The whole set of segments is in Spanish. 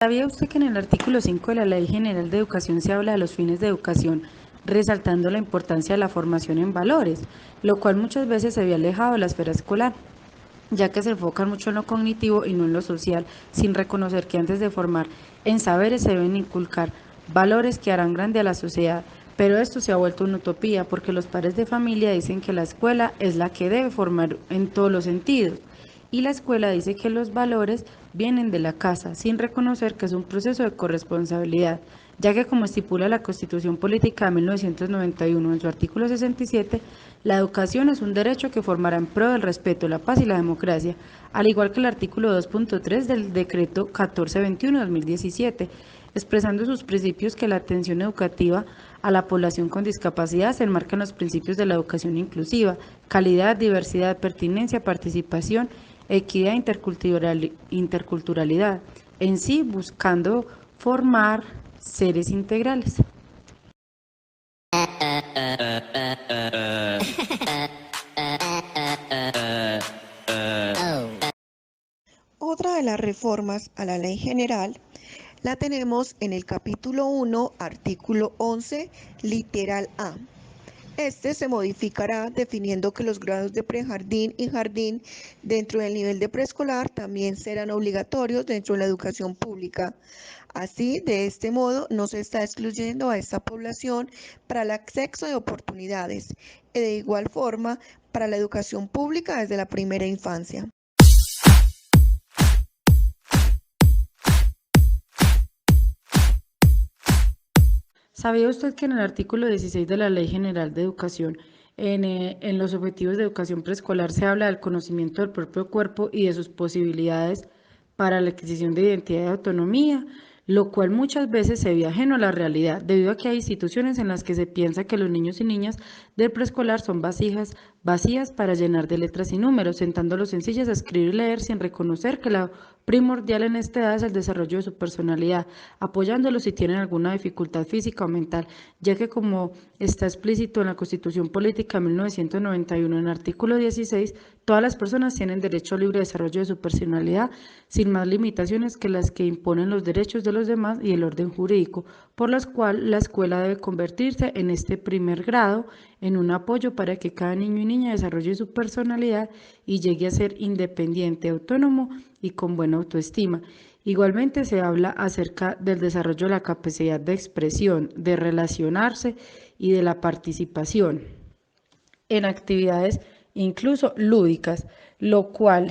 ¿Sabía usted que en el artículo 5 de la Ley General de Educación se habla de los fines de educación, resaltando la importancia de la formación en valores, lo cual muchas veces se había alejado de la esfera escolar, ya que se enfocan mucho en lo cognitivo y no en lo social, sin reconocer que antes de formar en saberes se deben inculcar valores que harán grande a la sociedad? Pero esto se ha vuelto una utopía porque los padres de familia dicen que la escuela es la que debe formar en todos los sentidos y la escuela dice que los valores vienen de la casa, sin reconocer que es un proceso de corresponsabilidad, ya que como estipula la Constitución Política de 1991 en su artículo 67, la educación es un derecho que formará en pro del respeto, la paz y la democracia, al igual que el artículo 2.3 del decreto 1421-2017, expresando sus principios que la atención educativa a la población con discapacidad se enmarca en los principios de la educación inclusiva, calidad, diversidad, pertinencia, participación, equidad e interculturalidad, en sí buscando formar seres integrales. Otra de las reformas a la Ley General la tenemos en el capítulo 1, artículo 11, literal A. Este se modificará definiendo que los grados de prejardín y jardín dentro del nivel de preescolar también serán obligatorios dentro de la educación pública. Así, de este modo, no se está excluyendo a esta población para el acceso de oportunidades y de igual forma para la educación pública desde la primera infancia. ¿Sabía usted que en el artículo 16 de la Ley General de Educación, en los objetivos de educación preescolar, se habla del conocimiento del propio cuerpo y de sus posibilidades para la adquisición de identidad y autonomía, lo cual muchas veces se ve ajeno a la realidad, debido a que hay instituciones en las que se piensa que los niños y niñas del preescolar son vacías para llenar de letras y números, sentándolos sencillas a escribir y leer sin reconocer que la primordial en esta edad es el desarrollo de su personalidad, apoyándolos si tienen alguna dificultad física o mental, ya que como está explícito en la Constitución Política de 1991 en el artículo 16, todas las personas tienen derecho al libre desarrollo de su personalidad sin más limitaciones que las que imponen los derechos de los demás y el orden jurídico, por las cuales la escuela debe convertirse en este primer grado en un apoyo para que cada niño y niña desarrolle su personalidad y llegue a ser independiente, autónomo y con buena autoestima. Igualmente se habla acerca del desarrollo de la capacidad de expresión, de relacionarse y de la participación en actividades incluso lúdicas, lo cual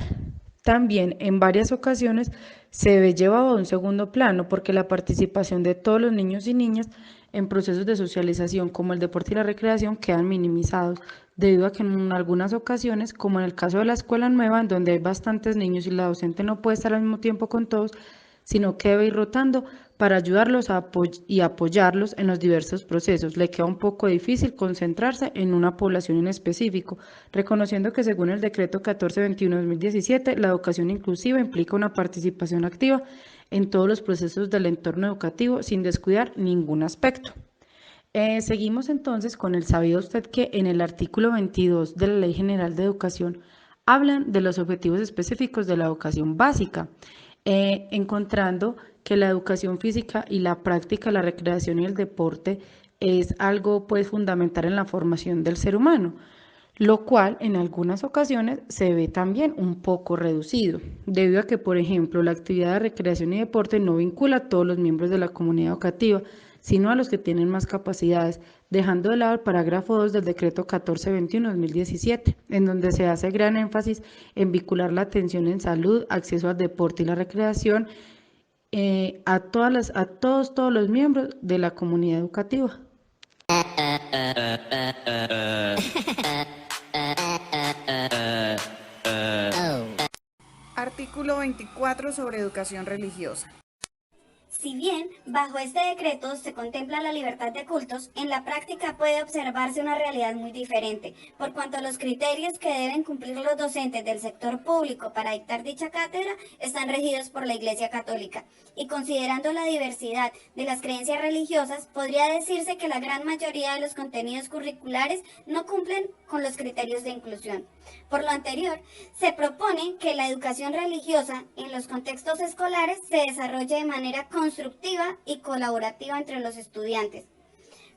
también en varias ocasiones se ve llevado a un segundo plano porque la participación de todos los niños y niñas en procesos de socialización como el deporte y la recreación quedan minimizados debido a que en algunas ocasiones, como en el caso de la escuela nueva, en donde hay bastantes niños y la docente no puede estar al mismo tiempo con todos, sino que debe ir rotando para ayudarlos y apoyarlos en los diversos procesos. Le queda un poco difícil concentrarse en una población en específico, reconociendo que según el decreto 1421-2017, la educación inclusiva implica una participación activa en todos los procesos del entorno educativo sin descuidar ningún aspecto. Seguimos entonces con el sabido usted que en el artículo 22 de la Ley General de Educación hablan de los objetivos específicos de la educación básica, encontrando que la educación física y la práctica, la recreación y el deporte es algo pues fundamental en la formación del ser humano, lo cual en algunas ocasiones se ve también un poco reducido, debido a que, por ejemplo, la actividad de recreación y deporte no vincula a todos los miembros de la comunidad educativa, sino a los que tienen más capacidades, dejando de lado el parágrafo 2 del decreto 1421-2017, en donde se hace gran énfasis en vincular la atención en salud, acceso al deporte y la recreación todos los miembros de la comunidad educativa. Artículo 24 sobre educación religiosa. Si bien bajo este decreto se contempla la libertad de cultos, en la práctica puede observarse una realidad muy diferente, por cuanto los criterios que deben cumplir los docentes del sector público para dictar dicha cátedra están regidos por la Iglesia Católica. Y considerando la diversidad de las creencias religiosas, podría decirse que la gran mayoría de los contenidos curriculares no cumplen con los criterios de inclusión. Por lo anterior, se propone que la educación religiosa en los contextos escolares se desarrolle de manera constructiva y colaborativa entre los estudiantes,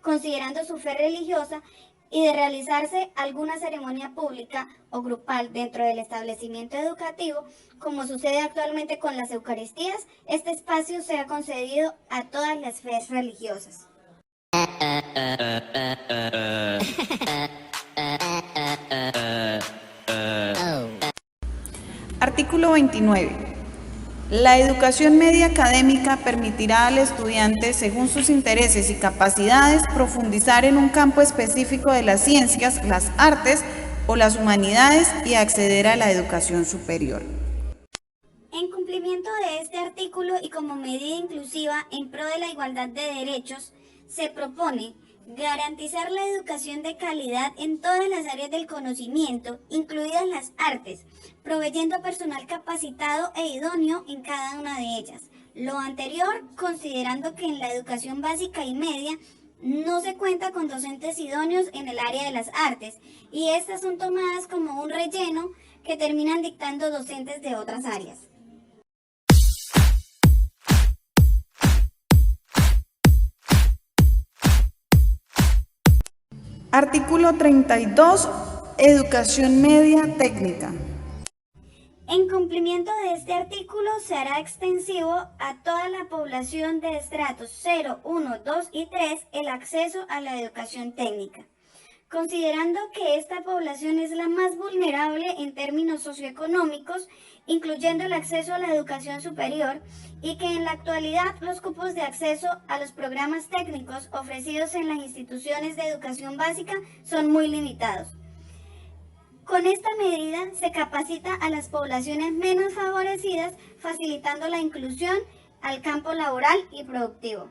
considerando su fe religiosa y de realizarse alguna ceremonia pública o grupal dentro del establecimiento educativo, como sucede actualmente con las Eucaristías, este espacio sea concedido a todas las fes religiosas. Artículo 29. La educación media académica permitirá al estudiante, según sus intereses y capacidades, profundizar en un campo específico de las ciencias, las artes o las humanidades y acceder a la educación superior. En cumplimiento de este artículo y como medida inclusiva en pro de la igualdad de derechos, se propone garantizar la educación de calidad en todas las áreas del conocimiento, incluidas las artes, proveyendo personal capacitado e idóneo en cada una de ellas. Lo anterior, considerando que en la educación básica y media no se cuenta con docentes idóneos en el área de las artes, y estas son tomadas como un relleno que terminan dictando docentes de otras áreas. Artículo 32. Educación media técnica. En cumplimiento de este artículo, se hará extensivo a toda la población de estratos 0, 1, 2 y 3 el acceso a la educación técnica, considerando que esta población es la más vulnerable en términos socioeconómicos, incluyendo el acceso a la educación superior, y que en la actualidad los cupos de acceso a los programas técnicos ofrecidos en las instituciones de educación básica son muy limitados. Con esta medida se capacita a las poblaciones menos favorecidas, facilitando la inclusión al campo laboral y productivo.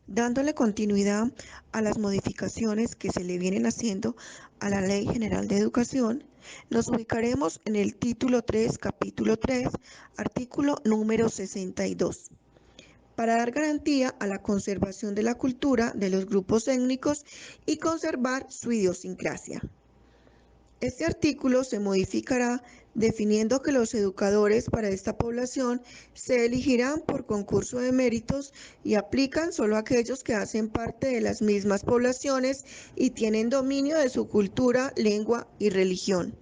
Dándole continuidad a las modificaciones que se le vienen haciendo a la Ley General de Educación, nos ubicaremos en el título 3, capítulo 3, artículo número 62, para dar garantía a la conservación de la cultura de los grupos étnicos y conservar su idiosincrasia. Este artículo se modificará definiendo que los educadores para esta población se elegirán por concurso de méritos y aplican solo a aquellos que hacen parte de las mismas poblaciones y tienen dominio de su cultura, lengua y religión,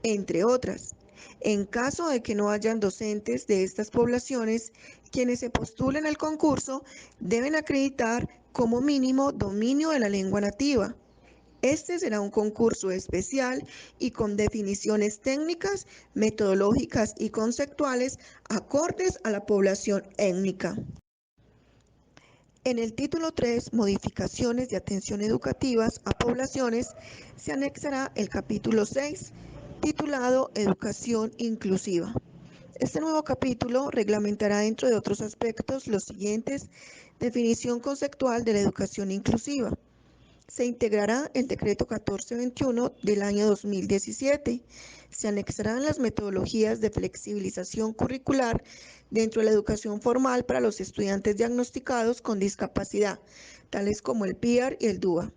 entre otras. En caso de que no hayan docentes de estas poblaciones, quienes se postulen al concurso deben acreditar como mínimo dominio de la lengua nativa. Este será un concurso especial y con definiciones técnicas, metodológicas y conceptuales acordes a la población étnica. En el título 3, Modificaciones de atención educativas a poblaciones, se anexará el capítulo 6, titulado Educación Inclusiva. Este nuevo capítulo reglamentará, entre de otros aspectos, los siguientes: definición conceptual de la educación inclusiva. Se integrará el decreto 1421 del año 2017. Se anexarán las metodologías de flexibilización curricular dentro de la educación formal para los estudiantes diagnosticados con discapacidad, tales como el PIAR y el DUA.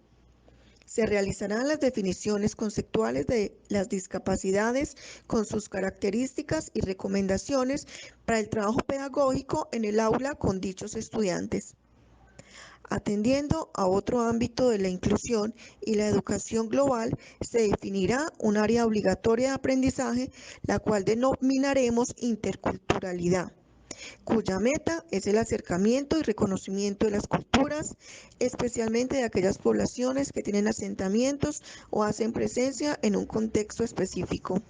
Se realizarán las definiciones conceptuales de las discapacidades con sus características y recomendaciones para el trabajo pedagógico en el aula con dichos estudiantes. Atendiendo a otro ámbito de la inclusión y la educación global, se definirá un área obligatoria de aprendizaje, la cual denominaremos interculturalidad, cuya meta es el acercamiento y reconocimiento de las culturas, especialmente de aquellas poblaciones que tienen asentamientos o hacen presencia en un contexto específico.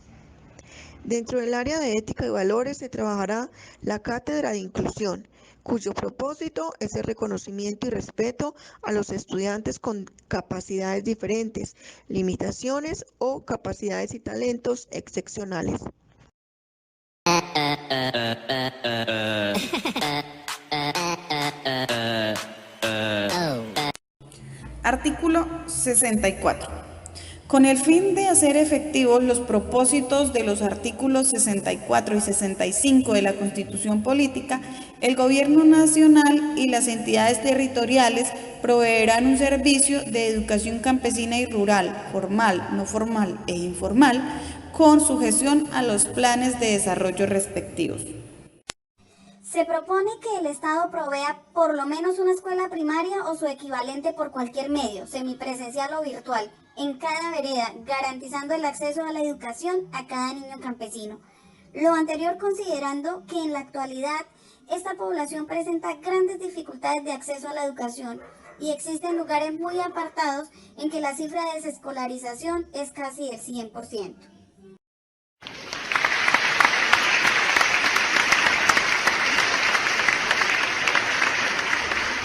Dentro del área de ética y valores se trabajará la cátedra de inclusión, cuyo propósito es el reconocimiento y respeto a los estudiantes con capacidades diferentes, limitaciones o capacidades y talentos excepcionales. Artículo 64. Con el fin de hacer efectivos los propósitos de los artículos 64 y 65 de la Constitución Política, el Gobierno Nacional y las entidades territoriales proveerán un servicio de educación campesina y rural, formal, no formal e informal, con sujeción a los planes de desarrollo respectivos. Se propone que el Estado provea por lo menos una escuela primaria o su equivalente por cualquier medio, semipresencial o virtual, en cada vereda, garantizando el acceso a la educación a cada niño campesino. Lo anterior considerando que en la actualidad esta población presenta grandes dificultades de acceso a la educación y existen lugares muy apartados en que la cifra de desescolarización es casi del 100%.